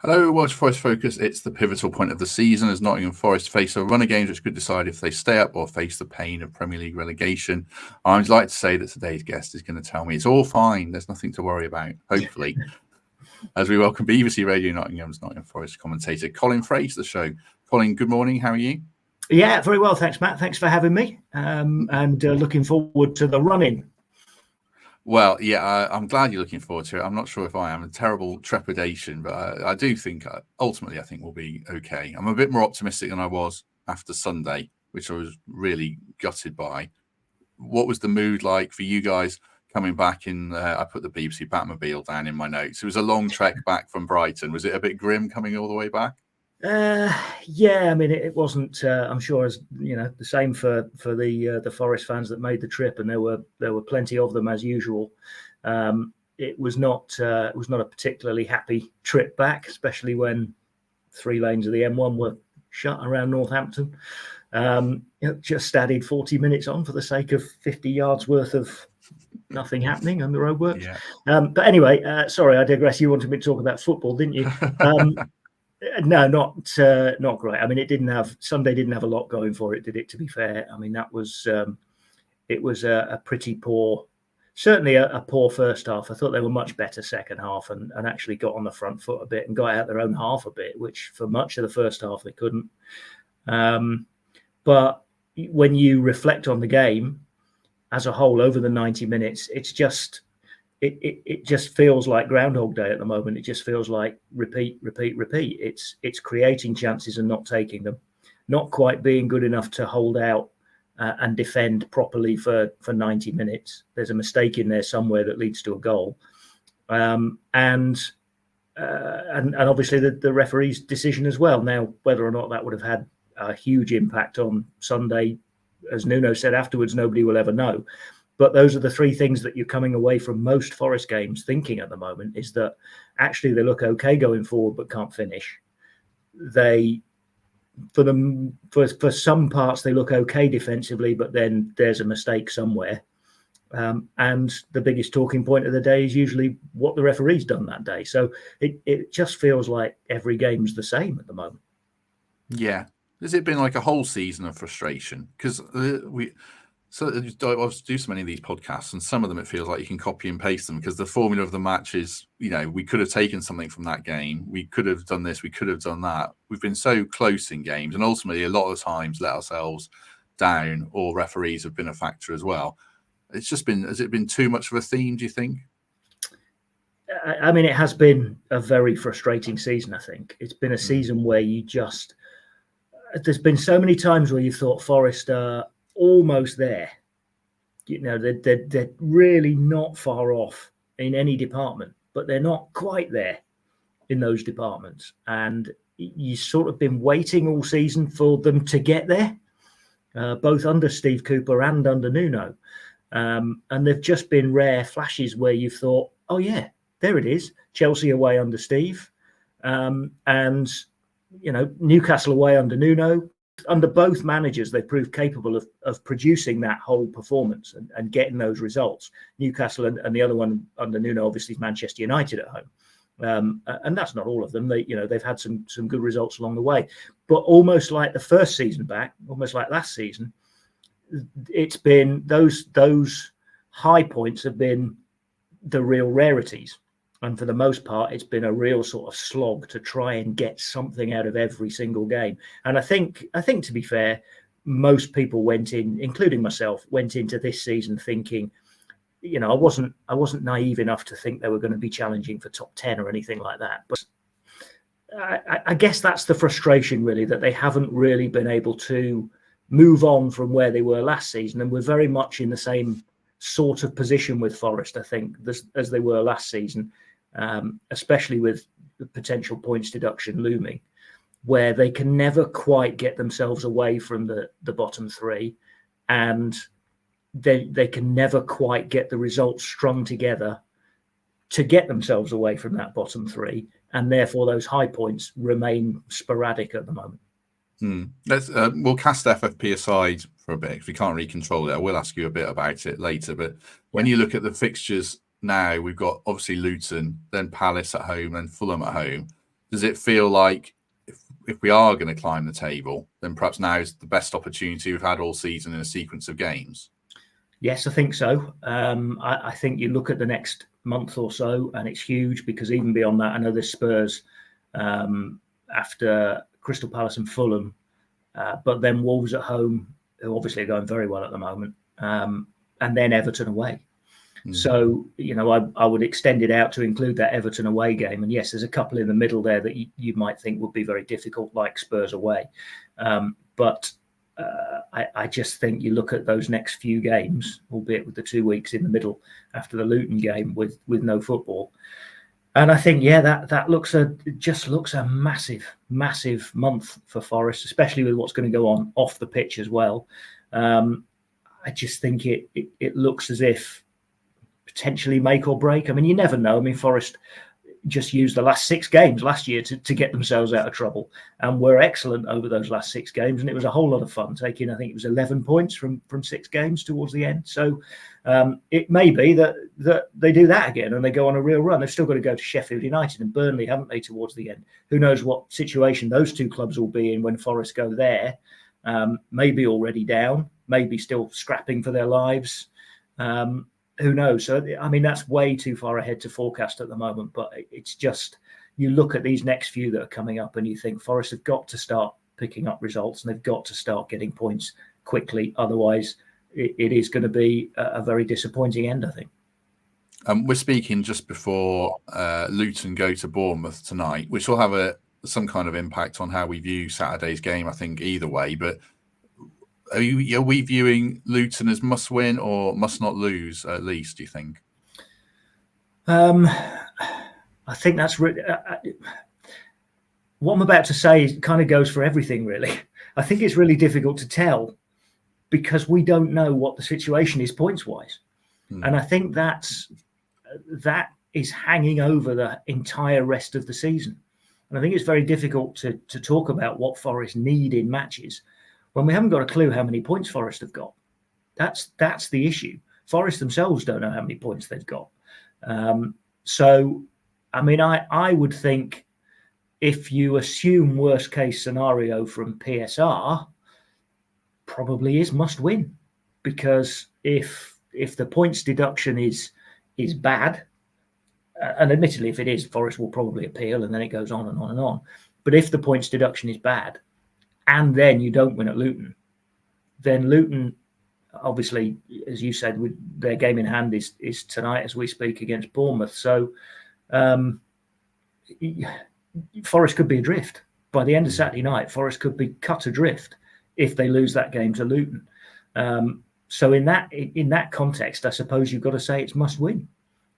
Hello, Welsh Forest Focus. It's the pivotal point of the season as Nottingham Forest face a run of games which could decide if they stay up or face the pain of Premier League relegation. I'd like to say that today's guest is going to tell me it's all fine. There's nothing to worry about, hopefully, as we welcome BBC Radio Nottingham's Nottingham Forest commentator Colin Fray to the show. Colin, good morning. How are you? Yeah, very well. Thanks, Matt. Thanks for having me. And looking forward to the run-in. Well, yeah, I'm glad you're looking forward to it. I'm not sure if I am. A terrible trepidation, but I do think ultimately I think we'll be okay. I'm a bit more optimistic than I was after Sunday, which I was really gutted by. What was the mood like for you guys coming back in? I put the BBC Batmobile down in my notes. It was a long trek back from Brighton. Was it a bit grim coming all the way back? Yeah, I mean, it wasn't. I'm sure as the same for the Forest fans that made the trip, and there were plenty of them as usual. It was not a particularly happy trip back, especially when 3 lanes of the M1 were shut around Northampton. Just added 40 minutes on for the sake of 50 yards worth of nothing happening on the roadworks. Yeah. But anyway, sorry, I digress. You wanted me to talk about football, didn't you? No, not great. I mean, Sunday didn't have a lot going for it, did it? To be fair, I mean it was a pretty poor, certainly a poor first half. I thought they were much better second half and actually got on the front foot a bit and got out their own half a bit, which for much of the first half they couldn't. But when you reflect on the game as a whole over the 90 minutes, it's just. It just feels like Groundhog Day at the moment. It just feels like repeat. It's creating chances and not taking them, not quite being good enough to hold out and defend properly for 90 minutes. There's a mistake in there somewhere that leads to a goal, and obviously the referee's decision as well. Now, whether or not that would have had a huge impact on Sunday, as Nuno said afterwards, nobody will ever know. But those are the 3 things that you're coming away from most Forest games thinking at the moment, is that actually they look okay going forward but can't finish. For some parts they look okay defensively, but then there's a mistake somewhere. And the biggest talking point of the day is usually what the referee's done that day. So it just feels like every game's the same at the moment. Yeah. Has it been like a whole season of frustration? Because So I do so many of these podcasts, and some of them it feels like you can copy and paste them because the formula of the match is, we could have taken something from that game. We could have done this. We could have done that. We've been so close in games, and ultimately a lot of times let ourselves down, or referees have been a factor as well. It's just been, has it been too much of a theme, do you think? I mean, it has been a very frustrating season, I think. It's been a season where there's been so many times where you thought Forest are almost there. They're really not far off in any department, but they're not quite there in those departments. And you sort of been waiting all season for them to get there, both under Steve Cooper and under Nuno. And they've just been rare flashes where you've thought, oh yeah, there it is. Chelsea away under Steve, and Newcastle away under Nuno. Under both managers, they proved capable of producing that whole performance and getting those results. Newcastle and the other one under Nuno, obviously, is Manchester United at home, and that's not all of them. They've had some good results along the way, but almost like the first season back, almost like last season, it's been those high points have been the real rarities. And for the most part, it's been a real sort of slog to try and get something out of every single game. And I think to be fair, most people went in, including myself, went into this season thinking, I wasn't naive enough to think they were going to be challenging for top 10 or anything like that. But I guess that's the frustration, really, that they haven't really been able to move on from where they were last season. And we're very much in the same sort of position with Forest, I think, as they were last season. Especially with the potential points deduction looming, where they can never quite get themselves away from the bottom 3, and they can never quite get the results strung together to get themselves away from that bottom 3, and therefore those high points remain sporadic at the moment. We'll cast FFP aside for a bit if we can't really control it. I will ask you a bit about it later, but when you look at the fixtures now, we've got obviously Luton, then Palace at home, and Fulham at home. does it feel like if we are going to climb the table, then perhaps now is the best opportunity we've had all season in a sequence of games? Yes, I think so. I think you look at the next month or so, and it's huge, because even beyond that, I know there's Spurs after Crystal Palace and Fulham, but then Wolves at home, who obviously are going very well at the moment, and then Everton away. So, I would extend it out to include that Everton away game. And yes, there's a couple in the middle there that you might think would be very difficult, like Spurs away. But I just think you look at those next few games, albeit with the 2 weeks in the middle after the Luton game with no football. And I think, that just looks a massive month for Forest, especially with what's going to go on off the pitch as well. I just think it looks as if potentially make or break. I mean, you never know. I mean, Forest just used the last 6 games last year to get themselves out of trouble, and were excellent over those last 6 games. And it was a whole lot of fun taking, I think it was 11 points from 6 games towards the end. So it may be that they do that again and they go on a real run. They've still got to go to Sheffield United and Burnley, haven't they, towards the end? Who knows what situation those 2 clubs will be in when Forest go there. Maybe already down, maybe still scrapping for their lives. Who knows? So, I mean, that's way too far ahead to forecast at the moment. But it's just, you look at these next few that are coming up and you think Forest have got to start picking up results, and they've got to start getting points quickly. Otherwise, it is going to be a very disappointing end, I think. We're speaking just before Luton go to Bournemouth tonight, which will have some kind of impact on how we view Saturday's game, I think, either way. But are we viewing Luton as must win or must not lose, at least, do you think? I think that's what I'm about to say kind of goes for everything, really. I think it's really difficult to tell because we don't know what the situation is points-wise. And I think that is hanging over the entire rest of the season. And I think it's very difficult to talk about what Forest need in matches when we haven't got a clue how many points Forest have got. That's the issue. Forest themselves don't know how many points they've got. So, I mean, I would think if you assume worst case scenario from PSR, probably is must win, because if the points deduction is bad, and admittedly if it is, Forest will probably appeal and then it goes on and on and on. But if the points deduction is bad, and then you don't win at Luton, then Luton, obviously, as you said, with their game in hand is tonight as we speak against Bournemouth. So Forest could be adrift. By the end of Saturday night, Forest could be cut adrift if they lose that game to Luton. So in that context, I suppose you've got to say it's must win,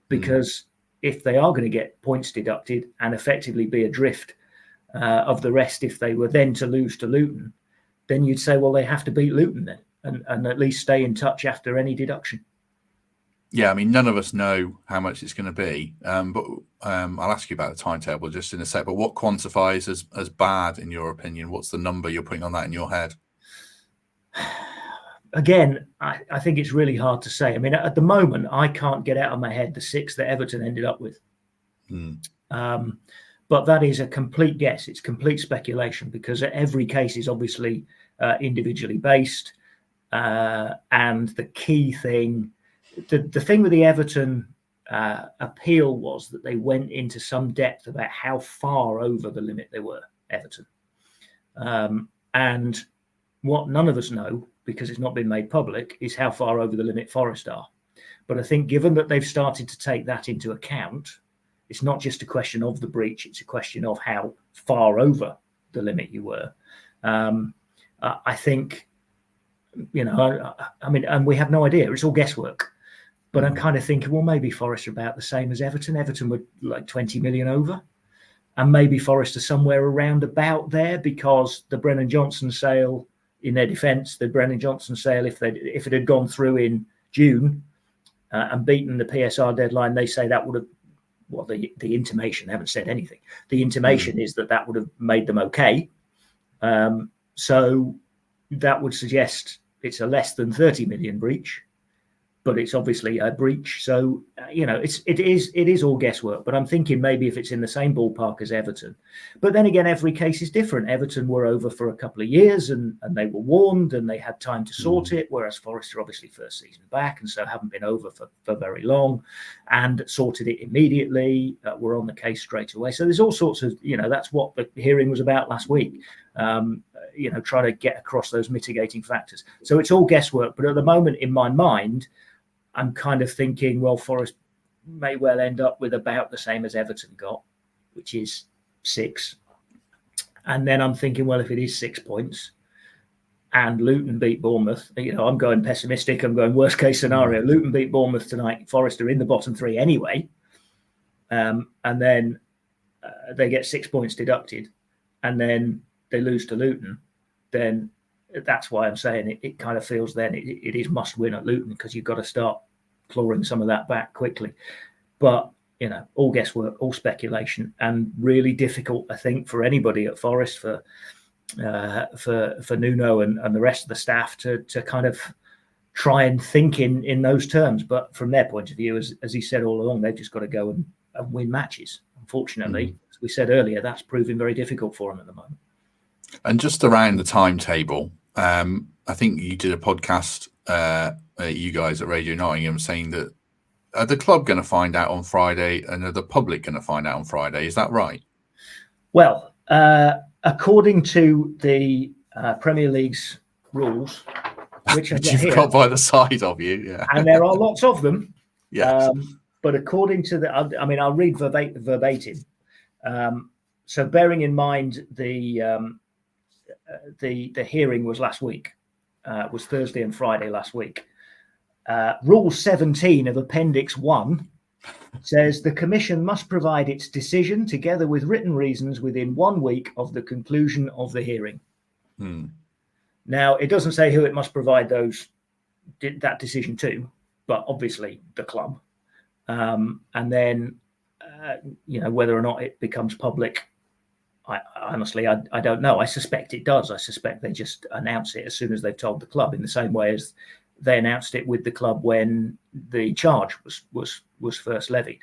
because if they are going to get points deducted and effectively be adrift of the rest, if they were then to lose to Luton, then you'd say, well, they have to beat Luton then and at least stay in touch after any deduction. Yeah, I mean, none of us know how much it's going to be, but I'll ask you about the timetable just in a sec. But what quantifies as bad, in your opinion? What's the number you're putting on that in your head? Again, I think it's really hard to say. I mean, at the moment, I can't get out of my head the 6 that Everton ended up with. But that is a complete guess. It's complete speculation, because every case is obviously individually based. And the key thing, the thing with the Everton appeal was that they went into some depth about how far over the limit they were, Everton. And what none of us know, because it's not been made public, is how far over the limit Forest are. But I think given that they've started to take that into account, it's not just a question of the breach, it's a question of how far over the limit you were. I think, I mean, and we have no idea. It's all guesswork. But I'm kind of thinking, well, maybe Forest are about the same as Everton. Everton were like 20 million over. And maybe Forest are somewhere around about there, because the Brennan Johnson sale, in their defence, the Brennan Johnson sale, if it had gone through in June and beaten the PSR deadline, they say that would have, well, the intimation, they haven't said anything. The intimation is that would have made them okay. So that would suggest it's a less than 30 million breach. but it's obviously a breach. So, it is all guesswork. But I'm thinking maybe if it's in the same ballpark as Everton. But then again, every case is different. Everton were over for a couple of years and they were warned and they had time to sort it, whereas Forest are obviously first season back and so haven't been over for very long and sorted it immediately. Were on the case straight away. So there's all sorts of, that's what the hearing was about last week. Trying to get across those mitigating factors. So it's all guesswork. But at the moment, in my mind, I'm kind of thinking, well, Forest may well end up with about the same as Everton got, which is 6. And then I'm thinking, well, if it is 6 points and Luton beat Bournemouth, I'm going pessimistic. I'm going worst case scenario. Luton beat Bournemouth tonight. Forest are in the bottom 3 anyway. And then they get 6 points deducted. And then they lose to Luton. Then that's why I'm saying it kind of feels then it is must win at Luton, because you've got to start clawing some of that back quickly. But, all guesswork, all speculation, and really difficult, I think, for anybody at Forest, for Nuno and the rest of the staff to kind of try and think in those terms. But from their point of view, as he said all along, they've just got to go and win matches. Unfortunately, as we said earlier, that's proving very difficult for them at the moment. And just around the timetable, I think you did a podcast, you guys at Radio Nottingham, saying that are the club going to find out on Friday and are the public going to find out on Friday? Is that right? Well, according to the Premier League's rules, which you've got by the side of you, yeah, and there are lots of them. Yes. But according to I'll read verbatim. So bearing in mind the hearing was last week, was Thursday and Friday last week. Rule 17 of Appendix 1 says the Commission must provide its decision together with written reasons within 1 week of the conclusion of the hearing. Now, it doesn't say who it must provide that decision to, but obviously the club. And then, whether or not it becomes public, I honestly don't know. I suspect it does. I suspect they just announce it as soon as they've told the club, in the same way as they announced it with the club when the charge was first levied.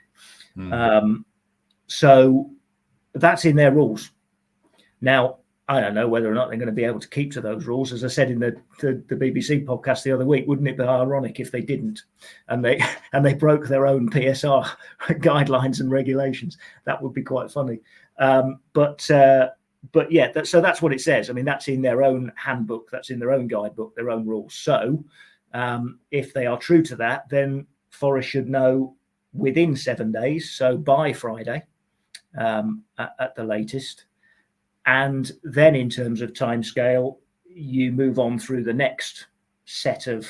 So that's in their rules. Now, I don't know whether or not they're going to be able to keep to those rules. As I said in the BBC podcast the other week, wouldn't it be ironic if they didn't, and they broke their own PSR guidelines and regulations? That would be quite funny. But yeah, so that's what it says. I mean, that's in their own handbook, that's in their own guidebook, their own rules. So if they are true to that, then Forest should know within 7 days, so by Friday at the latest. And then in terms of timescale, you move on through the next set of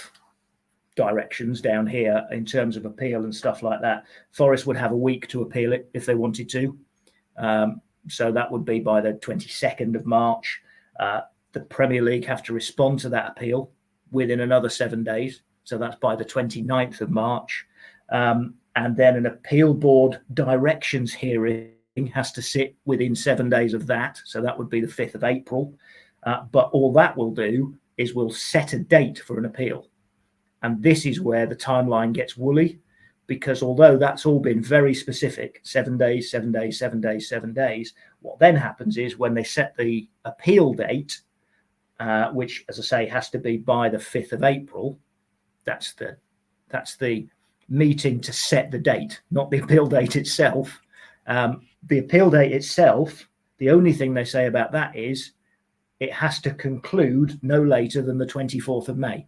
directions down here in terms of appeal and stuff like that. Forest would have a week to appeal it if they wanted to. So that would be by the 22nd of March. The Premier League have to respond to that appeal within another 7 days. So that's by the 29th of March. And then an appeal board directions hearing has to sit within 7 days of that. So that would be the 5th of April. But all that will do is we'll set a date for an appeal. And this is where the timeline gets woolly, because although that's all been very specific, 7 days, 7 days, 7 days, 7 days, what then happens is when they set the appeal date, which, as I say, has to be by the 5th of April, that's the meeting to set the date, not the appeal date itself. The appeal date itself, the only thing they say about that is it has to conclude no later than the 24th of May.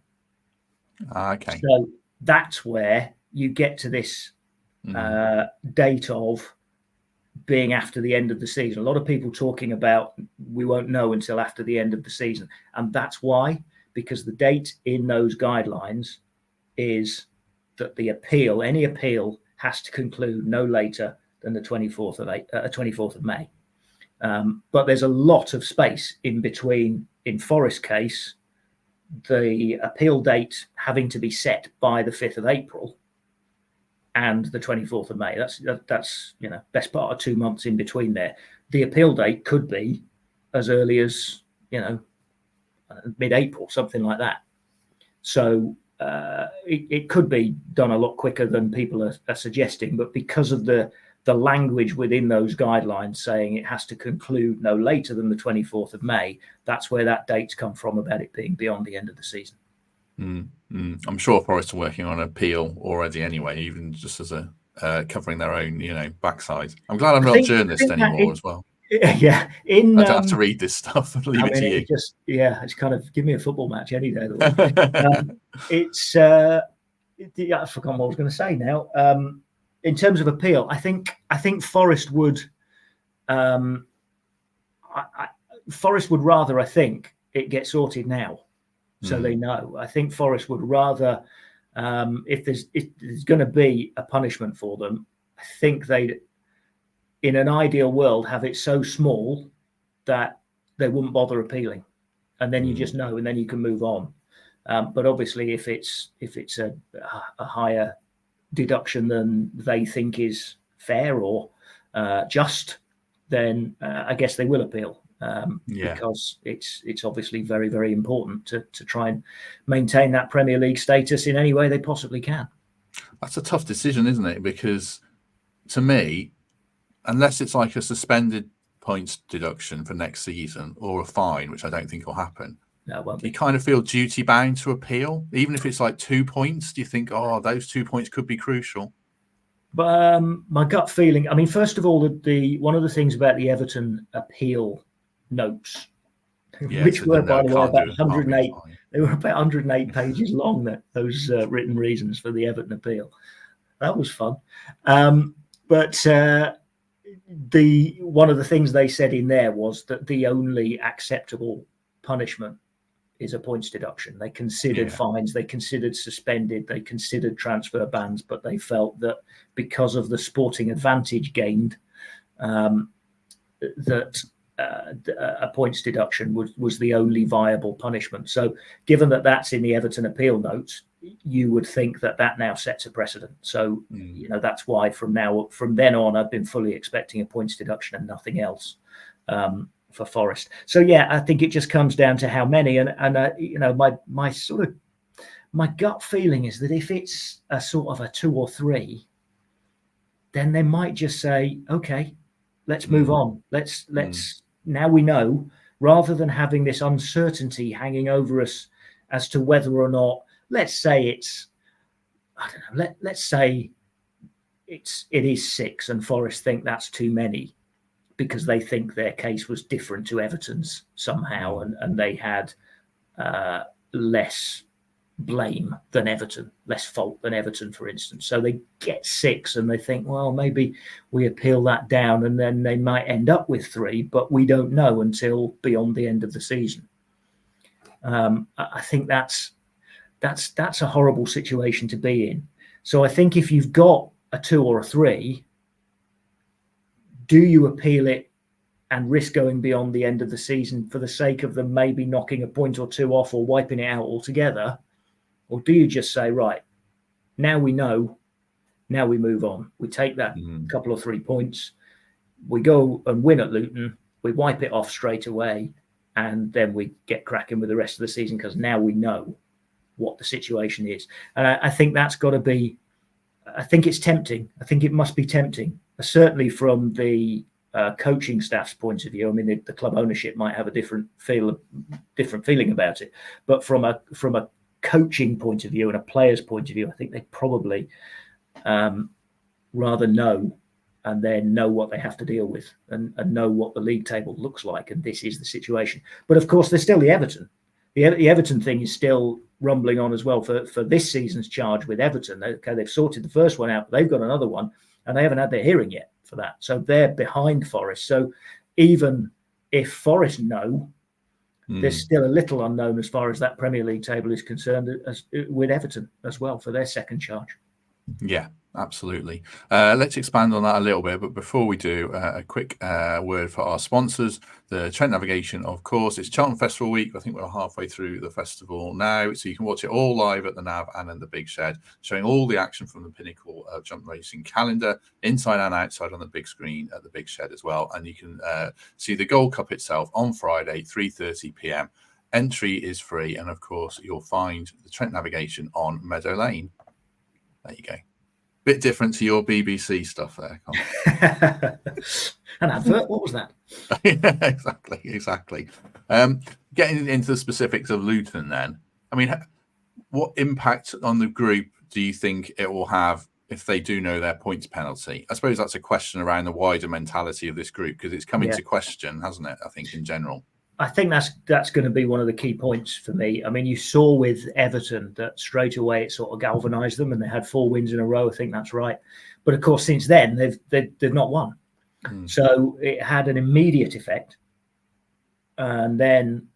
Okay. So that's where you get to this date of being after the end of the season. A lot of people talking about we won't know until after the end of the season. And that's why, because the date in those guidelines is that the appeal, any appeal, has to conclude no later than the 24th of May. But there's a lot of space in between, in Forest's case, the appeal date having to be set by the 5th of April and the 24th of May. That's best part of 2 months in between there. The appeal date could be as early as mid-April, something like that. So it could be done a lot quicker than people are suggesting, but because of the language within those guidelines saying it has to conclude no later than the 24th of May, that's where that date's come from about it being beyond the end of the season. I'm sure Forest are working on an appeal already anyway, even just as a covering their own, backside. I'm glad I'm not a journalist anymore as well. Yeah, I don't have to read this stuff and leave it to you. It's kind of give me a football match any day of the week. I've forgotten what I was going to say now. In terms of appeal, I think Forest would. Forest would rather, I think, it get sorted now, so they know. I think Forest would rather, if there's going to be a punishment for them, I think they'd, in an ideal world, have it so small that they wouldn't bother appealing, and then you just know, and then you can move on. But obviously, if it's a higher deduction than they think is fair or just, then I guess they will appeal. Because it's obviously very, very important to try and maintain that Premier League status in any way they possibly can. That's a tough decision, isn't it? Because to me, unless it's like a suspended points deduction for next season or a fine, which I don't think will happen, you kind of feel duty bound to appeal, even if it's like 2 points. Do you think, those 2 points could be crucial? But my gut feeling, I mean, first of all, the one of the things about the Everton appeal notes, which were, by the way, about 108. They were about 108 pages long. Those written reasons for the Everton appeal. That was fun. But one of the things they said in there was that the only acceptable punishment is a points deduction. They considered fines, they considered suspended, they considered transfer bans, but they felt that because of the sporting advantage gained, that a points deduction was the only viable punishment. So given that that's in the Everton appeal notes, you would think that now sets a precedent. So that's why from then on, I've been fully expecting a points deduction and nothing else for Forest. So I think it just comes down to how many, and my gut feeling is that if it's a sort of a 2 or 3, then they might just say, okay, let's move on. Let's now we know, rather than having this uncertainty hanging over us as to whether or not, let's say it's, I don't know, let's say it is 6 and Forest think that's too many because they think their case was different to Everton's somehow, and they had less blame than Everton, less fault than Everton, for instance. So they get 6 and they think, well, maybe we appeal that down and then they might end up with 3, but we don't know until beyond the end of the season. I think that's a horrible situation to be in. So I think if you've got a 2 or a 3, do you appeal it and risk going beyond the end of the season for the sake of them maybe knocking a point or 2 off or wiping it out altogether? Or do you just say, right, now we know, now we move on. We take that couple or 3 points, we go and win at Luton, we wipe it off straight away, and then we get cracking with the rest of the season because now we know what the situation is. And I think that's got to be, I think it's tempting. I think it must be tempting, certainly from the coaching staff's point of view. I mean, the club ownership might have a different feeling about it, but from a coaching point of view and a player's point of view, I think they probably rather know and then know what they have to deal with and know what the league table looks like. And this is the situation. But of course, there's still the Everton. The Everton thing is still rumbling on as well for this season's charge with Everton. Okay, they've sorted the first one out, but they've got another one and they haven't had their hearing yet for that. So they're behind Forest. So even if Forest know, there's still a little unknown as far as that Premier League table is concerned with Everton as well for their second charge. Yeah, absolutely. Let's expand on that a little bit. But before we do, a quick word for our sponsors. The Trent Navigation, of course. It's Cheltenham Festival Week. I think we're halfway through the festival now. So you can watch it all live at the Nav and in the Big Shed, showing all the action from the pinnacle of jump racing calendar, inside and outside on the big screen at the Big Shed as well. And you can see the Gold Cup itself on Friday, 3:30 p.m. Entry is free, and of course, you'll find the Trent Navigation on Meadow Lane. There you go. Bit different to your BBC stuff there, Colin. An advert? What was that? Yeah, exactly. Getting into the specifics of Luton then, I mean, what impact on the group do you think it will have if they do know their points penalty? I suppose that's a question around the wider mentality of this group, because it's come into question, hasn't it, I think, in general? I think that's going to be one of the key points for me. I mean, you saw with Everton that straight away it sort of galvanised them, and they had 4 wins in a row. I think that's right. But of course, since then they've not won. So it had an immediate effect, and then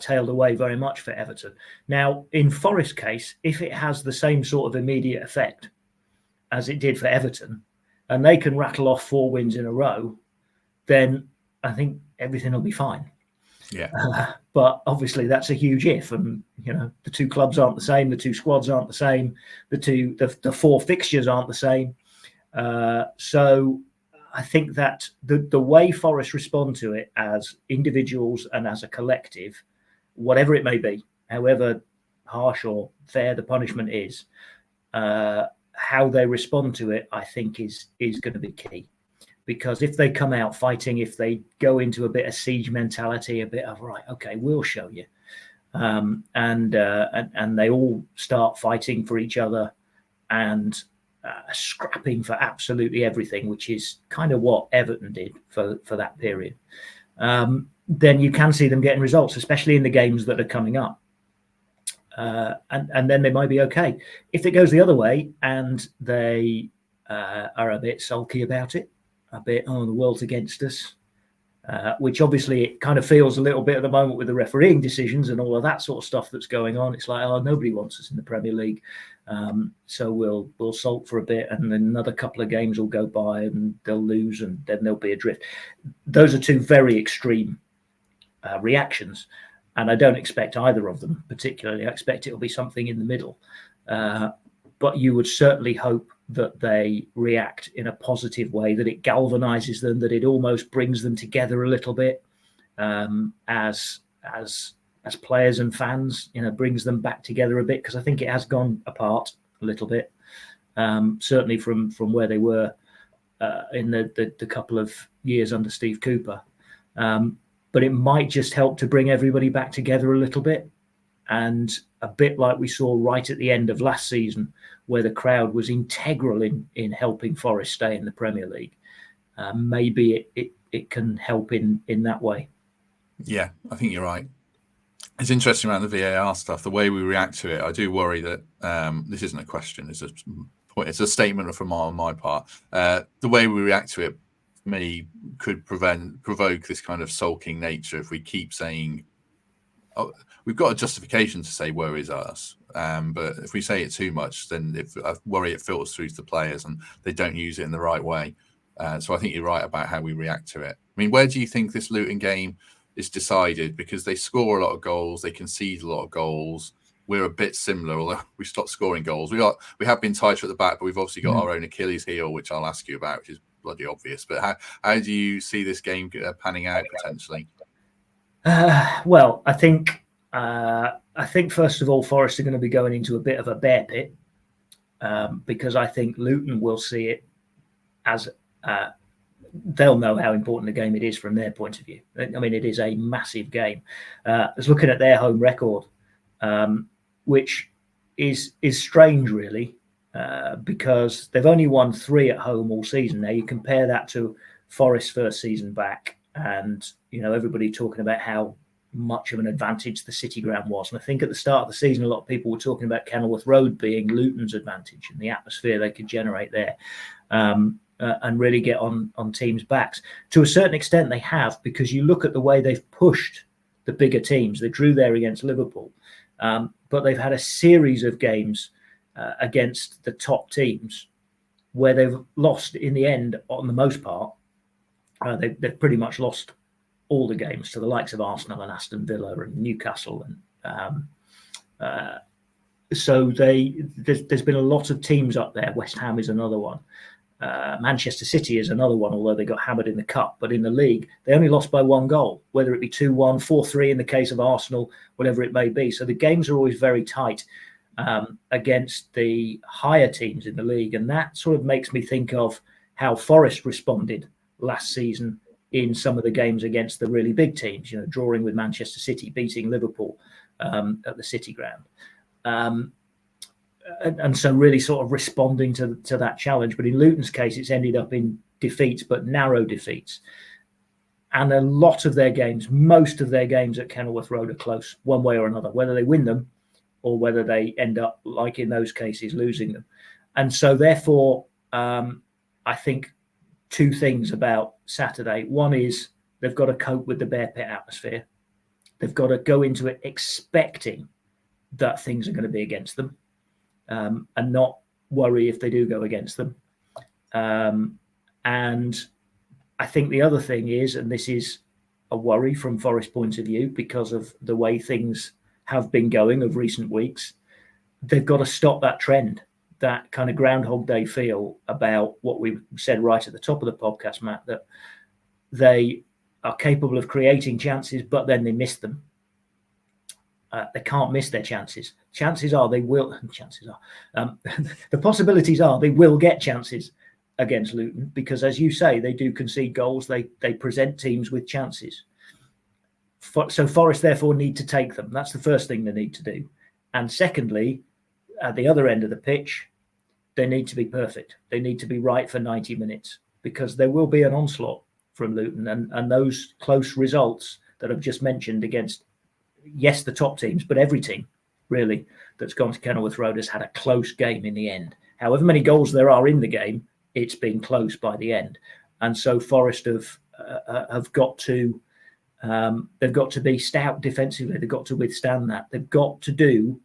tailed away very much for Everton. Now, in Forest's case, if it has the same sort of immediate effect as it did for Everton, and they can rattle off 4 wins in a row, then I think everything will be fine. Yeah. But obviously that's a huge if, and the 2 clubs aren't the same, the 2 squads aren't the same, the 4 fixtures aren't the same. So I think that the way Forest respond to it as individuals and as a collective, whatever it may be, however harsh or fair the punishment is, how they respond to it, I think is going to be key. Because if they come out fighting, if they go into a bit of siege mentality, a bit of right, okay, we'll show you, and they all start fighting for each other and scrapping for absolutely everything, which is kind of what Everton did for that period, then you can see them getting results, especially in the games that are coming up. And then they might be okay. If it goes the other way and they are a bit sulky about it, a bit, the world's against us, which obviously it kind of feels a little bit at the moment with the refereeing decisions and all of that sort of stuff that's going on. It's like, nobody wants us in the Premier League. So we'll sulk for a bit, and then another couple of games will go by and they'll lose, and then there'll be a drift. Those are 2 very extreme reactions, and I don't expect either of them particularly. I expect it'll be something in the middle. But you would certainly hope that they react in a positive way, that it galvanizes them, that it almost brings them together a little bit, as players and fans, brings them back together a bit, because I think it has gone apart a little bit, certainly from where they were in the couple of years under Steve Cooper. But it might just help to bring everybody back together a little bit. And a bit like we saw right at the end of last season, where the crowd was integral in helping Forest stay in the Premier League. Maybe it can help in that way. Yeah, I think you're right. It's interesting around the VAR stuff, the way we react to it. I do worry that this isn't a question; it's a statement from on my part. The way we react to it, for me, could provoke this kind of sulking nature if we keep saying, we've got a justification to say woe is us, but if we say it too much, then I worry it filters through to the players and they don't use it in the right way. So I think you're right about how we react to it. I mean, where do you think this Luton game is decided? Because they score a lot of goals, they concede a lot of goals. We're a bit similar, although we stopped scoring goals. We have been tighter at the back, but we've obviously got our own Achilles heel, which I'll ask you about, which is bloody obvious. But how do you see this game panning out potentially? Well, I think first of all, Forest are going to be going into a bit of a bear pit, because I think Luton will see it as they'll know how important a game it is from their point of view. I mean, it is a massive game. I was looking at their home record, which is strange, really, because they've only won 3 at home all season. Now, you compare that to Forest's first season back, and everybody talking about how much of an advantage the City ground was. And I think at the start of the season, a lot of people were talking about Kenilworth Road being Luton's advantage and the atmosphere they could generate there, and really get on teams' backs. To a certain extent, they have, because you look at the way they've pushed the bigger teams. They drew there against Liverpool, but they've had a series of games against the top teams where they've lost in the end, on the most part. They've pretty much lost all the games to the likes of Arsenal and Aston Villa and Newcastle, and so there's been a lot of teams up there. West Ham is another one, Manchester City is another one, although they got hammered in the cup. But in the league, they only lost by 1 goal, whether it be 2-1, 4-3 in the case of Arsenal, whatever it may be. So the games are always very tight against the higher teams in the league. And that sort of makes me think of how Forest responded last season in some of the games against the really big teams, drawing with Manchester City, beating Liverpool at the City Ground. And so really sort of responding to that challenge. But in Luton's case, it's ended up in defeats, but narrow defeats. And a lot of their games, most of their games at Kenilworth Road are close, one way or another, whether they win them or whether they end up, like in those cases, losing them. And so therefore, I think 2 things about Saturday. One is they've got to cope with the bear pit atmosphere. They've got to go into it expecting that things are going to be against them. And not worry if they do go against them. And I think the other thing is, and this is a worry from Forest's point of view because of the way things have been going of recent weeks, they've got to stop that trend, that kind of Groundhog Day feel about what we said right at the top of the podcast, Matt, that they are capable of creating chances, but then they miss them. They can't miss their chances. Chances are they will. The possibilities are they will get chances against Luton because, as you say, they do concede goals. They present teams with chances. So Forest therefore need to take them. That's the first thing they need to do. And secondly, at the other end of the pitch, they need to be perfect. They need to be right for 90 minutes because there will be an onslaught from Luton, and those close results that I've just mentioned against, yes, the top teams, but every team really that's gone to Kenilworth Road has had a close game in the end. However many goals there are in the game, it's been close by the end. And so Forest have got to they've got to be stout defensively. They've got to withstand that. They've got to do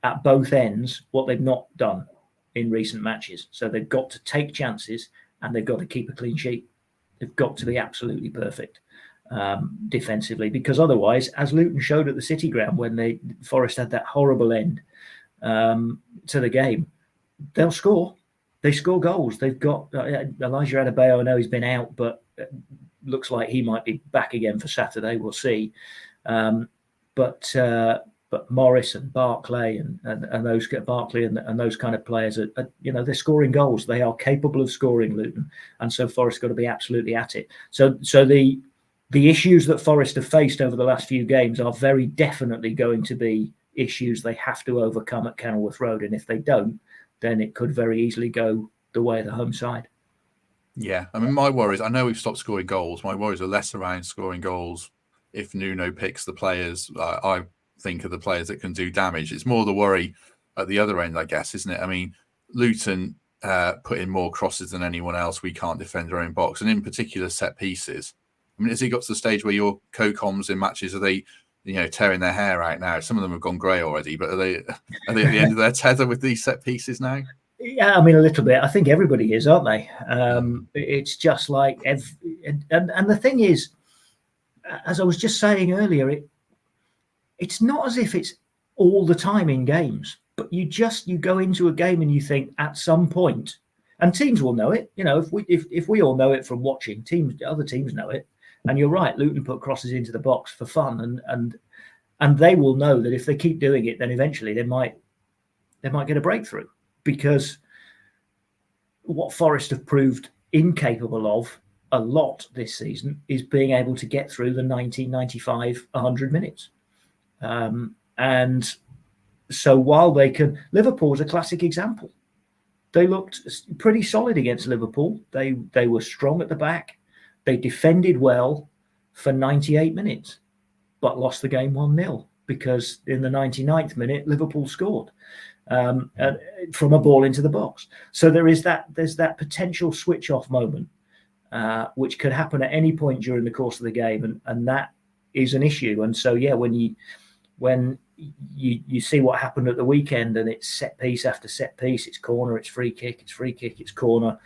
at both ends what they've not done in recent matches. So they've got to take chances and they've got to keep a clean sheet. They've got to be absolutely perfect defensively, because otherwise, as Luton showed at the City Ground when Forest had that horrible end to the game, they'll score. They score goals. They've got Elijah Adebayo. I know he's been out, but looks like he might be back again for Saturday. We'll see. But Morris and Barclay and those Barclay and those kind of players are they're scoring goals. They are capable of scoring, Luton, and so Forest got to be absolutely at it. So the issues that Forest have faced over the last few games are very definitely going to be issues they have to overcome at Kenilworth Road, and if they don't, then it could very easily go the way of the home side. Yeah, I mean, my worries, I know we've stopped scoring goals. My worries are less around scoring goals if Nuno picks the players I think are the players that can do damage. It's more the worry at the other end, I guess, isn't it? I mean, Luton put in more crosses than anyone else. We can't defend our own box, and in particular set pieces. I mean, has it got to the stage where your co-coms in matches, are they, tearing their hair out now? Some of them have gone grey already, but are they at the end of their tether with these set pieces now? Yeah, I mean, a little bit. I think everybody is, aren't they? It's just like, and the thing is, as I was just saying earlier, it's not as if it's all the time in games, but you go into a game and you think at some point, and teams will know it. If we all know it from watching, other teams know it. And you're right, Luton put crosses into the box for fun, and they will know that if they keep doing it, then eventually they might get a breakthrough. Because what Forest have proved incapable of a lot this season is being able to get through the 90, 95, 100 minutes. And so while they can, Liverpool's a classic example. They looked pretty solid against Liverpool. They were strong at the back. They defended well for 98 minutes, but lost the game 1-0 because in the 99th minute, Liverpool scored from a ball into the box. So there's that potential switch off moment, which could happen at any point during the course of the game. And that is an issue. And so, yeah, when you see what happened at the weekend and it's set piece after set piece, it's corner, it's free kick, it's corner.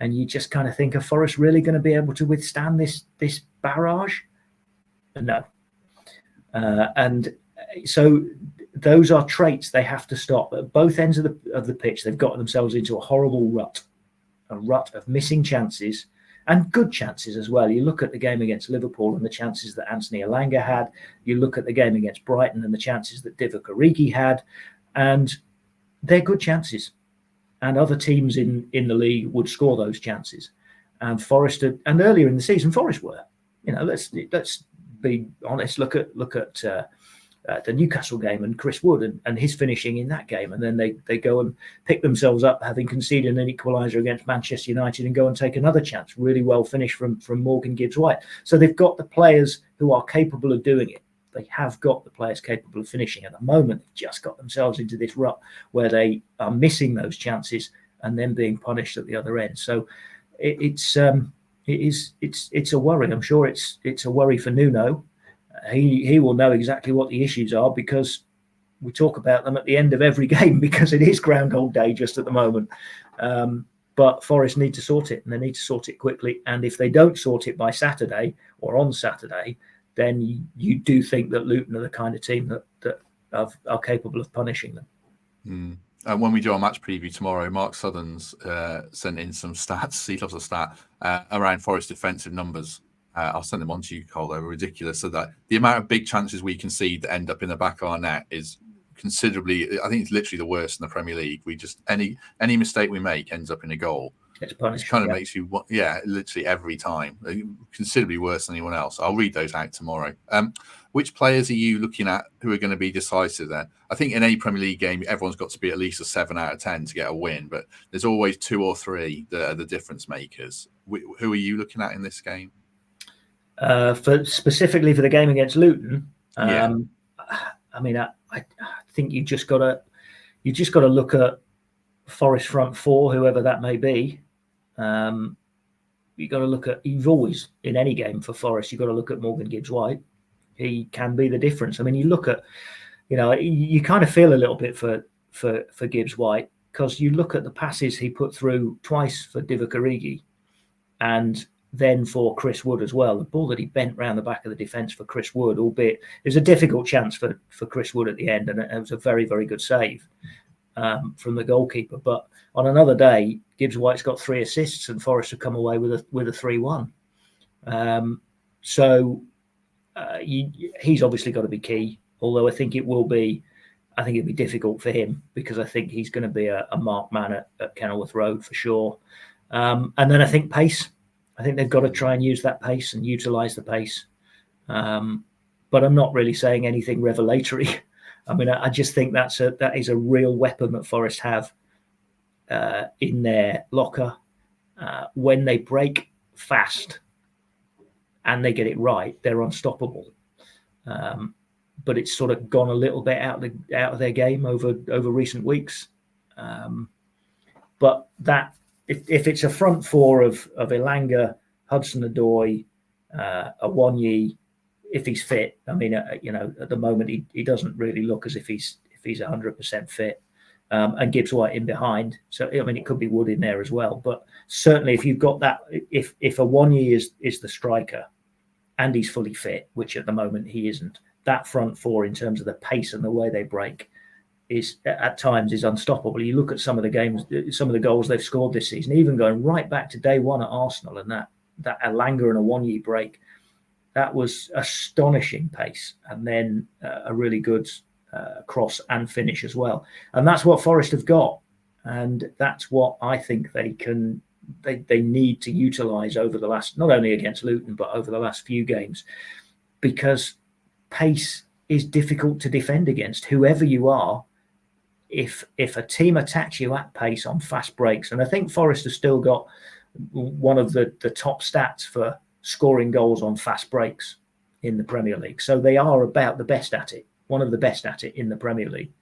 And you just kind of think, are Forest really going to be able to withstand this barrage? No. And so those are traits they have to stop. At both ends of the pitch, they've got themselves into a horrible rut. rut of missing chances and good chances as well. You look at the game against Liverpool and the chances that Anthony Elanga had. You look at the game against Brighton and the chances that Divock Origi had, and they're good chances. And other teams in the league would score those chances. And Forest, and earlier in the season, Forest were. Let's be honest. Look at the Newcastle game and Chris Wood and his finishing in that game, and then they go and pick themselves up, having conceded an equaliser against Manchester United, and go and take another chance. Really well finished from Morgan Gibbs-White. So they've got the players who are capable of doing it. They have got the players capable of finishing. At the moment, they've just got themselves into this rut where they are missing those chances and then being punished at the other end. So it's a worry. I'm sure it's a worry for Nuno. He will know exactly what the issues are, because we talk about them at the end of every game, because it is Groundhog Day just at the moment. But Forest need to sort it, and they need to sort it quickly. And if they don't sort it by Saturday or on Saturday, then you do think that Luton are the kind of team that are capable of punishing them. And when we do our match preview tomorrow, Mark Southern's sent in some stats. He loves a stat around Forest defensive numbers. I'll send them on to you, Cole. They were ridiculous. So that the amount of big chances we concede that end up in the back of our net is considerably, I think it's literally the worst in the Premier League. We just, any mistake we make ends up in a goal. It's punished. It kind of makes you, literally every time. Considerably worse than anyone else. I'll read those out tomorrow. Which players are you looking at who are going to be decisive there? I think in any Premier League game, everyone's got to be at least a 7 out of 10 to get a win, but there's always 2 or 3 that are the difference makers. Who are you looking at in this game? Specifically for the game against Luton, I mean, I think you just got to look at Forest front 4, whoever that may be. You've got to look at, you've always, in any game for Forest, you've got to look at Morgan Gibbs-White. He can be the difference. I mean, you look at, you kind of feel a little bit for Gibbs-White, because you look at the passes he put through twice for Divock Origi and then for Chris Wood as well. The ball that he bent round the back of the defence for Chris Wood, albeit it was a difficult chance for Chris Wood at the end, and it was a very, very good save from the goalkeeper. But on another day, Gibbs-White's got 3 assists and Forest have come away with a 3-1. He's obviously got to be key, although I think it'll be difficult for him, because I think he's going to be a marked man at Kenilworth Road for sure. And then I think pace. I think they've got to try and use that pace and utilise the pace. But I'm not really saying anything revelatory. I mean, I just think that is a real weapon that Forest have in their locker. When they break fast and they get it right, they're unstoppable. But it's sort of gone a little bit out of their game over recent weeks. But that, if it's a front 4 of Elanga, Hudson-Odoi, Awoniyi, if he's fit, I mean, at the moment he doesn't really look as if he's 100% fit, and Gibbs-White in behind. So I mean, it could be Wood in there as well. But certainly, if you've got that, if Awoniyi is the striker, and he's fully fit, which at the moment he isn't, that front 4 in terms of the pace and the way they break is at times is unstoppable. You look at some of the games, some of the goals they've scored this season, even going right back to day 1 at Arsenal, and that Elanga and Awoniyi break, that was astonishing pace, and then a really good cross and finish as well. And that's what Forest have got, and that's what I think they need to utilise over the last, not only against Luton, but over the last few games, because pace is difficult to defend against, whoever you are. If a team attacks you at pace on fast breaks, and I think Forest have still got one of the top stats for scoring goals on fast breaks in the Premier League. So they are about the best at it, one of the best at it in the Premier League.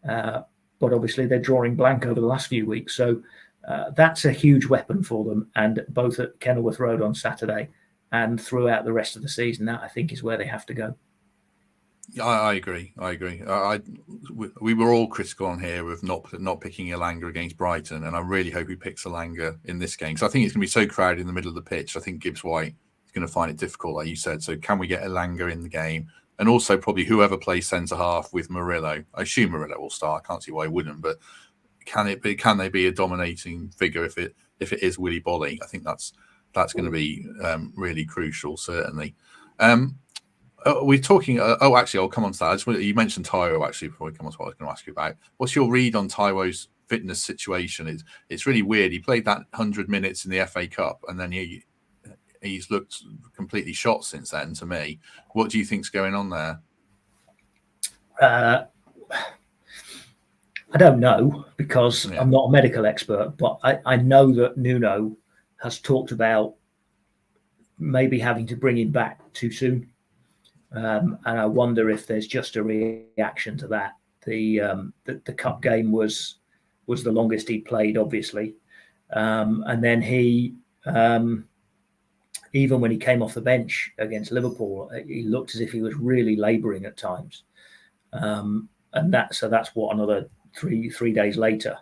But obviously they're drawing blank over the last few weeks. So that's a huge weapon for them. And both at Kenilworth Road on Saturday and throughout the rest of the season, that I think is where they have to go. I agree. We were all critical on here of not picking Elanga against Brighton, and I really hope he picks Elanga in this game, because I think it's going to be so crowded in the middle of the pitch. I think Gibbs-White is going to find it difficult, like you said. So can we get Elanga in the game? And also probably whoever plays centre half with Murillo. I assume Murillo will start. I can't see why he wouldn't, but Can they be a dominating figure if it is Willy Bolly? I think that's going to be really crucial, certainly. We're talking. Actually, I'll come on to that. You mentioned TYRO actually before we come on to what I was going to ask you about. What's your read on TYRO's fitness situation? It's really weird. He played that 100 minutes in the FA Cup, and then he's looked completely shot since then. To me, what do you think's going on there? I don't know, because I'm not a medical expert, but I know that Nuno has talked about maybe having to bring him back too soon. And I wonder if there's just a reaction to that. The cup game was the longest he played, obviously. And then he, even when he came off the bench against Liverpool, he looked as if he was really labouring at times. And that's what, another three days later.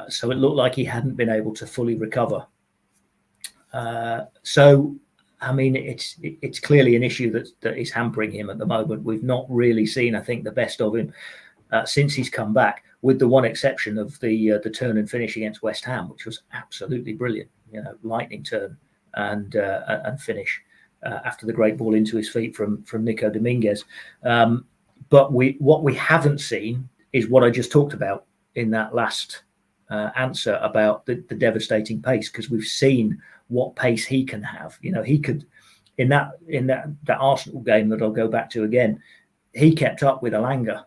So it looked like he hadn't been able to fully recover. So, I mean, it's clearly an issue that is hampering him at the moment. We've not really seen, I think, the best of him since he's come back, with the one exception of the turn and finish against West Ham, which was absolutely brilliant. Lightning turn and finish after the great ball into his feet from Nico Dominguez. But what we haven't seen is what I just talked about in that last answer about the devastating pace, because we've seen what pace he can have. He could, in that Arsenal game that I'll go back to again, he kept up with Elanga.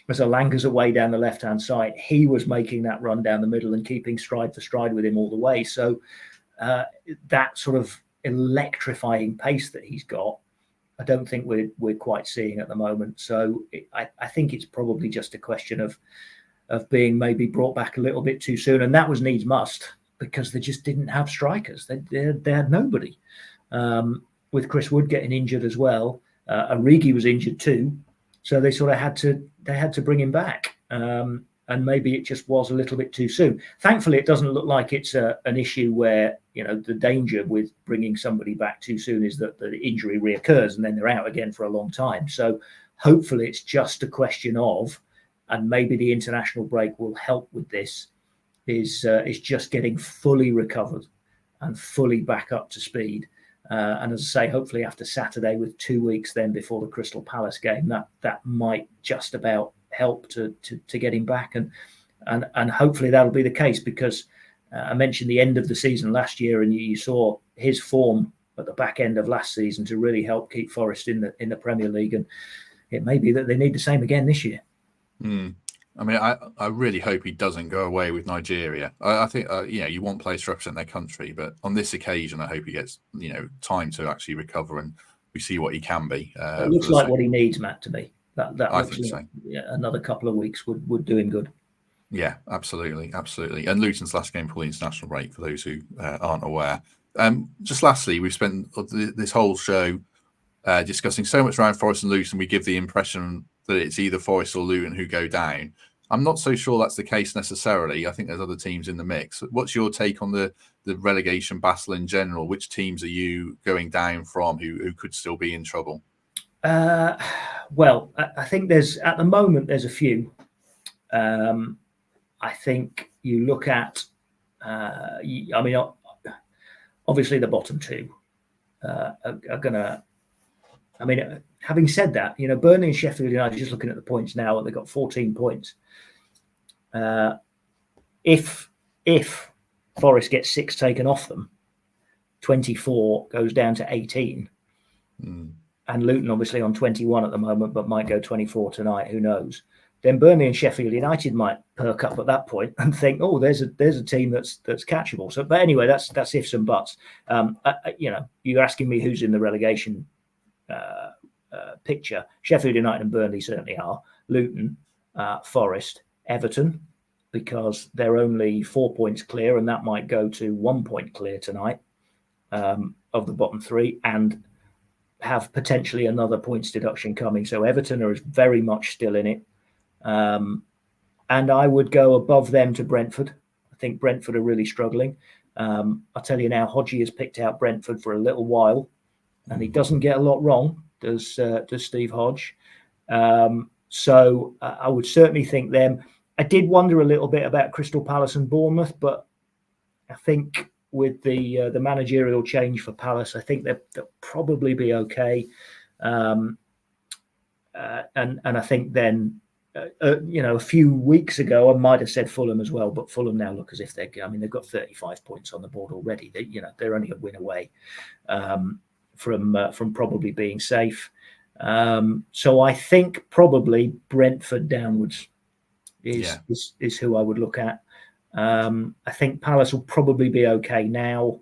As Elanga's away down the left-hand side, he was making that run down the middle and keeping stride for stride with him all the way. So that sort of electrifying pace that he's got, I don't think we're quite seeing at the moment. So I think it's probably just a question of being maybe brought back a little bit too soon, and that was needs must, because they just didn't have strikers. They had nobody. With Chris Wood getting injured as well, Origi was injured too, so they sort of had to bring him back. And maybe it just was a little bit too soon. Thankfully, it doesn't look like it's an issue where, the danger with bringing somebody back too soon is that the injury reoccurs and then they're out again for a long time. So hopefully it's just a question of, and maybe the international break will help with this, is just getting fully recovered and fully back up to speed. And as I say, hopefully after Saturday, with 2 weeks then before the Crystal Palace game, that might just about help to get him back, and hopefully that'll be the case, because I mentioned the end of the season last year, and you saw his form at the back end of last season to really help keep Forest in the Premier League, and it may be that they need the same again this year. I mean, I really hope he doesn't go away with Nigeria. I think you want players to represent their country, but on this occasion, I hope he gets time to actually recover and we see what he can be. It looks like what he needs, Matt, to me. That I think so. Another couple of weeks would do him good. Yeah, absolutely. And Luton's last game before the international break, for those who aren't aware. Just lastly, we've spent this whole show discussing so much around Forest and Luton. We give the impression that it's either Forest or Luton who go down. I'm not so sure that's the case necessarily. I think there's other teams in the mix. What's your take on the relegation battle in general? Which teams are you going down from who could still be in trouble? Well, I think at the moment there's a few. I think you look at, obviously the bottom two are going to. I mean, having said that, Burnley and Sheffield United, just looking at the points now, they've got 14 points. If Forest gets 6 taken off them, 24 goes down to 18. And Luton obviously on 21 at the moment, but might go 24 tonight. Who knows? Then Burnley and Sheffield United might perk up at that point and think, oh, there's a team that's catchable. So, but anyway, that's ifs and buts. You're asking me who's in the relegation picture. Sheffield United and Burnley certainly are. Luton, Forest, Everton, because they're only 4 points clear, and that might go to 1 point clear tonight of the bottom three, and have potentially another points deduction coming. So Everton are very much still in it. And I would go above them to Brentford. I think Brentford are really struggling. I'll tell you now, Hodgie has picked out Brentford for a little while, and he doesn't get a lot wrong, does Steve Hodge. So I would certainly think them. I did wonder a little bit about Crystal Palace and Bournemouth, but I think with the managerial change for Palace, I think they'll probably be okay. And I think then, a few weeks ago, I might have said Fulham as well, but Fulham now look as if they've got 35 points on the board already. They're only a win away from probably being safe. So I think probably Brentford downwards is who I would look at. I think Palace will probably be okay now.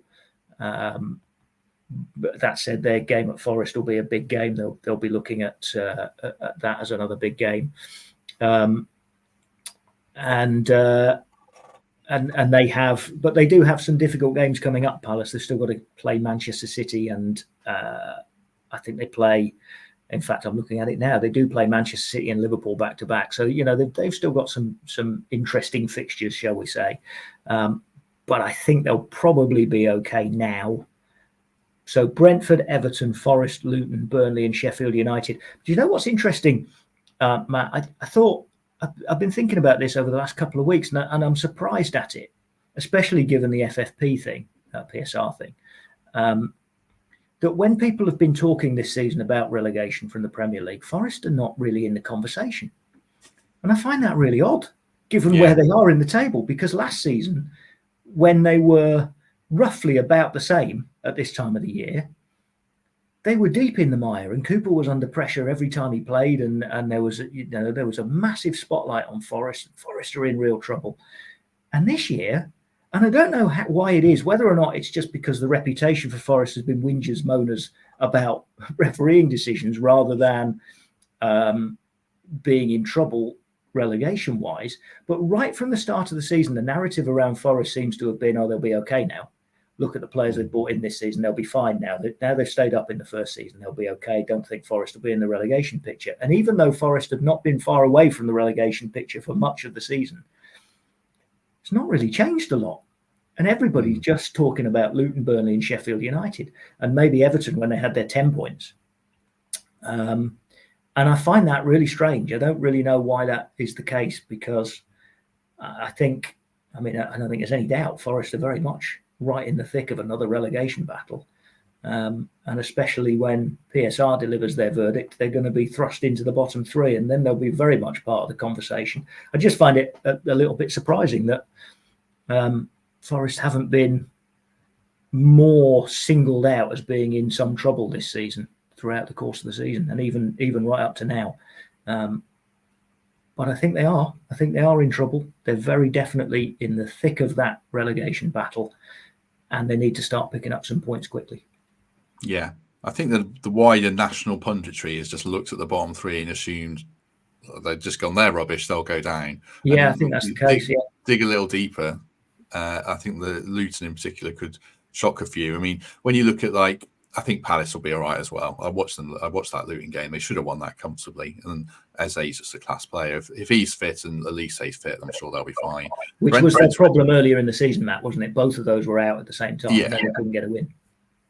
But that said, their game at Forest will be a big game. They'll be looking at that as another big game, and they do have some difficult games coming up. Palace, they've still got to play Manchester City, and I think they play. In fact, I'm looking at it now. They do play Manchester City and Liverpool back to back. So they've still got some interesting fixtures, shall we say? But I think they'll probably be okay now. So Brentford, Everton, Forest, Luton, Burnley, and Sheffield United. Do you know what's interesting, Matt? I thought I've been thinking about this over the last couple of weeks, and I'm surprised at it, especially given the FFP thing, PSR thing. That when people have been talking this season about relegation from the Premier League, Forest are not really in the conversation, and I find that really odd, given where they are in the table. Because last season, when they were roughly about the same at this time of the year, they were deep in the mire, and Cooper was under pressure every time he played, and there was a massive spotlight on Forest. Forest are in real trouble, and this year, and I don't know why it is, whether or not it's just because the reputation for Forest has been whingers, moaners about refereeing decisions rather than being in trouble relegation wise. But right from the start of the season, the narrative around Forest seems to have been, they'll be okay now. Look at the players they've brought in this season. They'll be fine now. Now they've stayed up in the first season. They'll be okay. Don't think Forest will be in the relegation picture. And even though Forest have not been far away from the relegation picture for much of the season, it's not really changed a lot. And everybody's just talking about Luton, Burnley, and Sheffield United, and maybe Everton when they had their 10 points. And I find that really strange. I don't really know why that is the case, because I don't think there's any doubt Forest are very much right in the thick of another relegation battle. And especially when PSR delivers their verdict, they're going to be thrust into the bottom three, and then they'll be very much part of the conversation. I just find it a little bit surprising that Forest haven't been more singled out as being in some trouble this season throughout the course of the season, and even right up to now. But I think they are. I think they are in trouble. They're very definitely in the thick of that relegation battle, and they need to start picking up some points quickly. Yeah. I think that the wider national punditry has just looked at the bottom three and assumed they've just gone, they're rubbish, they'll go down. Yeah, I think that's the case. Dig a little deeper. I think the Luton in particular could shock a few. I mean, when you look at I think Palace will be all right as well. I watched that Luton game. They should have won that comfortably. And Eze's just a class player. If he's fit and Elise's fit, I'm sure they'll be fine. Which was their problem earlier in the season, Matt, wasn't it? Both of those were out at the same time. And then they couldn't get a win.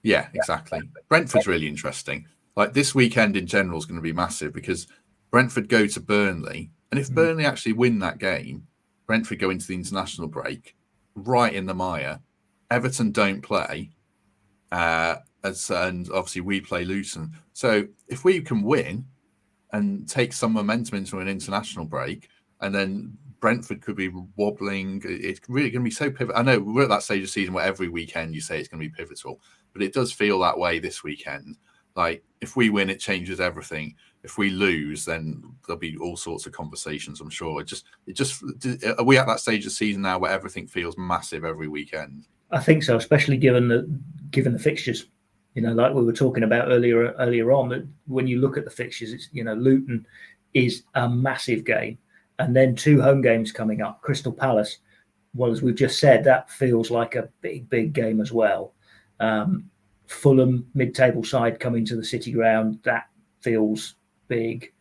Yeah, exactly. Brentford's really interesting. This weekend in general is going to be massive, because Brentford go to Burnley. And if Burnley actually win that game, Brentford go into the international break right in the mire. Everton don't play. And obviously we play Luton. So if we can win and take some momentum into an international break, and then Brentford could be wobbling, it's really going to be so pivotal. I know we're at that stage of the season where every weekend you say it's going to be pivotal, but it does feel that way this weekend. If we win, it changes everything. If we lose, then there'll be all sorts of conversations, I'm sure. Are we at that stage of the season now where everything feels massive every weekend? I think so, especially given the fixtures. Like we were talking about earlier on, that when you look at the fixtures, it's Luton is a massive game, and then 2 home games coming up. Crystal Palace, well, as we've just said, that feels like a big game as well. Fulham, mid-table side, coming to the City Ground, that feels big.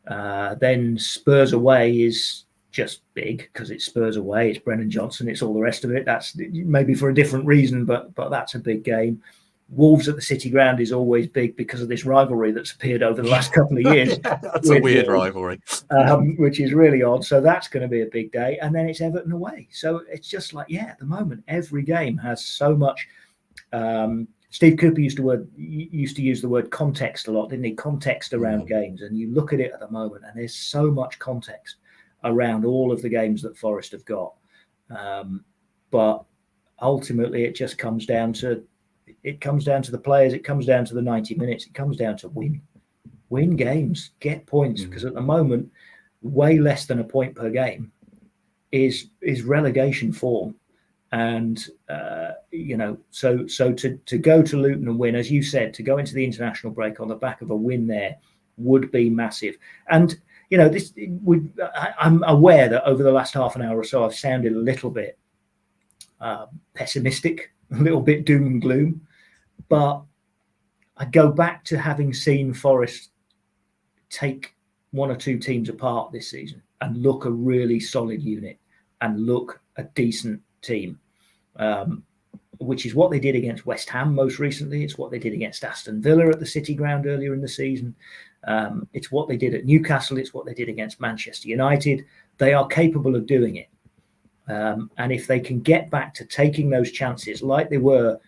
Then Spurs away is just big because it's Spurs away, it's Brennan Johnson, it's all the rest of it. That's maybe for a different reason, but that's a big game. Wolves at the City Ground is always big because of this rivalry that's appeared over the last couple of years. That's a weird rivalry. Which is really odd. So that's going to be a big day. And then it's Everton away. So it's just like, at the moment, every game has so much. Steve Cooper used to use the word context a lot, didn't he? Context around games. And you look at it at the moment, and there's so much context around all of the games that Forest have got. But ultimately, it just comes down to the players. It comes down to the 90 minutes. It comes down to win games, get points. Because at the moment, way less than a point per game is relegation form. And so to go to Luton and win, as you said, to go into the international break on the back of a win there would be massive. And I'm aware that over the last half an hour or so, I've sounded a little bit pessimistic, a little bit doom and gloom, but I go back to having seen Forest take one or two teams apart this season and look a really solid unit and look a decent team, which is what they did against West Ham most recently. It's what they did against Aston Villa at the City Ground earlier in the season. It's what they did at Newcastle. It's what they did against Manchester United. They are capable of doing it. And if they can get back to taking those chances like they were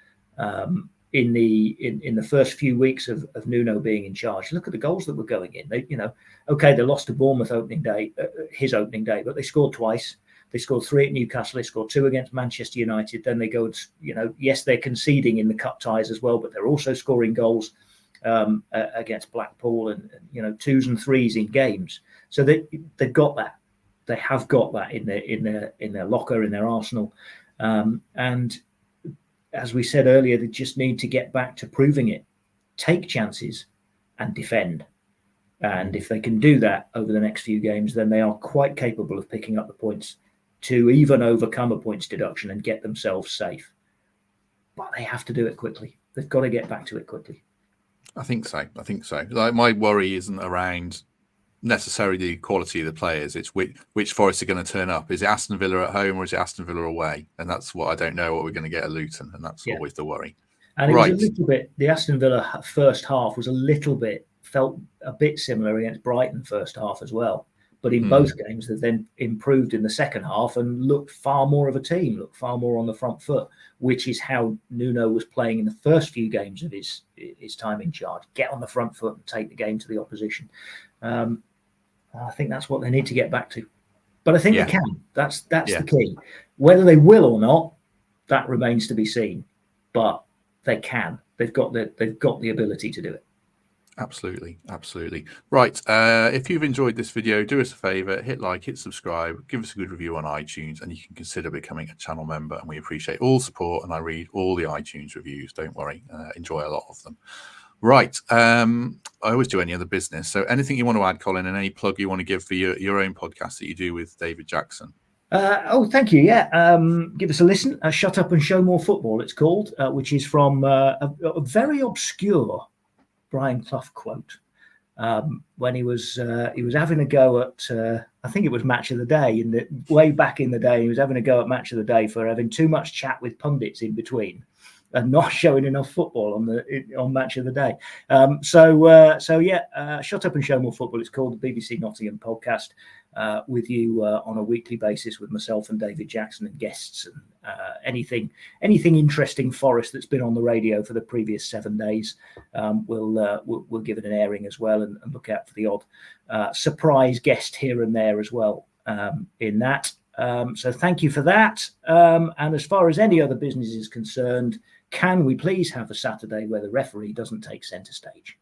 in the first few weeks of Nuno being in charge, look at the goals that were going in. They lost to Bournemouth his opening day, but they scored twice. They scored 3 at Newcastle. They scored 2 against Manchester United. Then they go, yes, they're conceding in the cup ties as well, but they're also scoring goals against Blackpool and 2s and 3s in games. So they've got that. They have got that in their locker, in their arsenal. And as we said earlier, they just need to get back to proving it, take chances and defend. And if they can do that over the next few games, then they are quite capable of picking up the points to even overcome a points deduction and get themselves safe. But they have to do it quickly. They've got to get back to it quickly. I think so. Like, my worry isn't around necessarily the quality of the players. It's which Forest are going to turn up. Is it Aston Villa at home or is it Aston Villa away? And that's what I don't know what we're going to get at Luton. And that's always the worry. And it was a little bit, the Aston Villa first half was felt a bit similar against Brighton first half as well. But in both games, they've then improved in the second half and looked far more of a team, looked far more on the front foot, which is how Nuno was playing in the first few games of his time in charge. Get on the front foot and take the game to the opposition. I think that's what they need to get back to. But I think they can. That's the key. Whether they will or not, that remains to be seen. But they can. They've got the ability to do it. Absolutely. Right. If you've enjoyed this video, do us a favor, hit like, hit subscribe, give us a good review on iTunes, and you can consider becoming a channel member. And we appreciate all support, and I read all the iTunes reviews. Don't worry. Enjoy a lot of them. Right. I always do any other business. So anything you want to add, Colin, and any plug you want to give for your own podcast that you do with David Jackson? Thank you. Yeah. Give us a listen. Shut Up and Show More Football, it's called, which is from a very obscure Brian Clough quote when he was having a go at I think it was Match of the Day way back in the day. He was having a go at Match of the Day for having too much chat with pundits in between and not showing enough football on Match of the Day. Shut Up and Show More Football. It's called the BBC Nottingham podcast, with you on a weekly basis with myself and David Jackson and guests and anything interesting Forest that's been on the radio for the previous 7 days. We'll give it an airing as well and look out for the odd surprise guest here and there as well in that. So thank you for that. And as far as any other business is concerned, can we please have a Saturday where the referee doesn't take centre stage?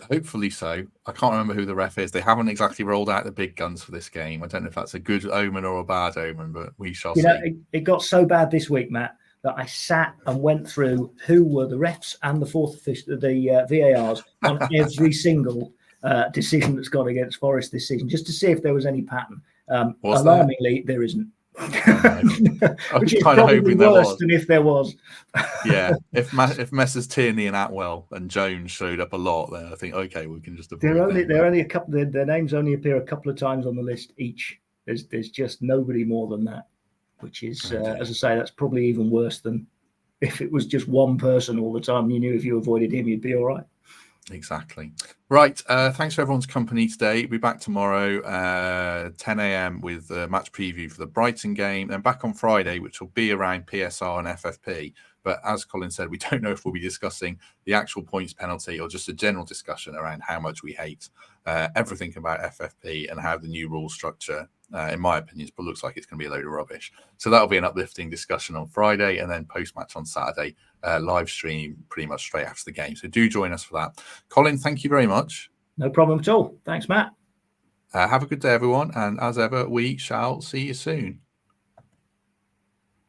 Hopefully so. I can't remember who the ref is. They haven't exactly rolled out the big guns for this game. I don't know if that's a good omen or a bad omen, but we shall see. It got so bad this week, Matt, that I sat and went through who were the refs and the VARs on every single decision that's gone against Forest this season, just to see if there was any pattern. Alarmingly, there isn't. Which is probably worse than if there was. Yeah, if Messrs Tierney and Atwell and Jones showed up a lot, then I think we can just avoid they're only a couple. Their names only appear a couple of times on the list each. There's just nobody more than that, which is as I say, that's probably even worse than if it was just one person all the time. You knew if you avoided him, you'd be all right. Exactly. Right. Thanks for everyone's company today. We'll be back tomorrow, 10 a.m. with a match preview for the Brighton game, and back on Friday, which will be around PSR and FFP. But as Colin said, we don't know if we'll be discussing the actual points penalty or just a general discussion around how much we hate everything about FFP and how the new rule structure, in my opinion, but looks like it's going to be a load of rubbish. So that'll be an uplifting discussion on Friday, and then post-match on Saturday, live stream pretty much straight after the game. So do join us for that. Colin, thank you very much. No problem at all. Thanks, Matt. Have a good day, everyone. And as ever, we shall see you soon.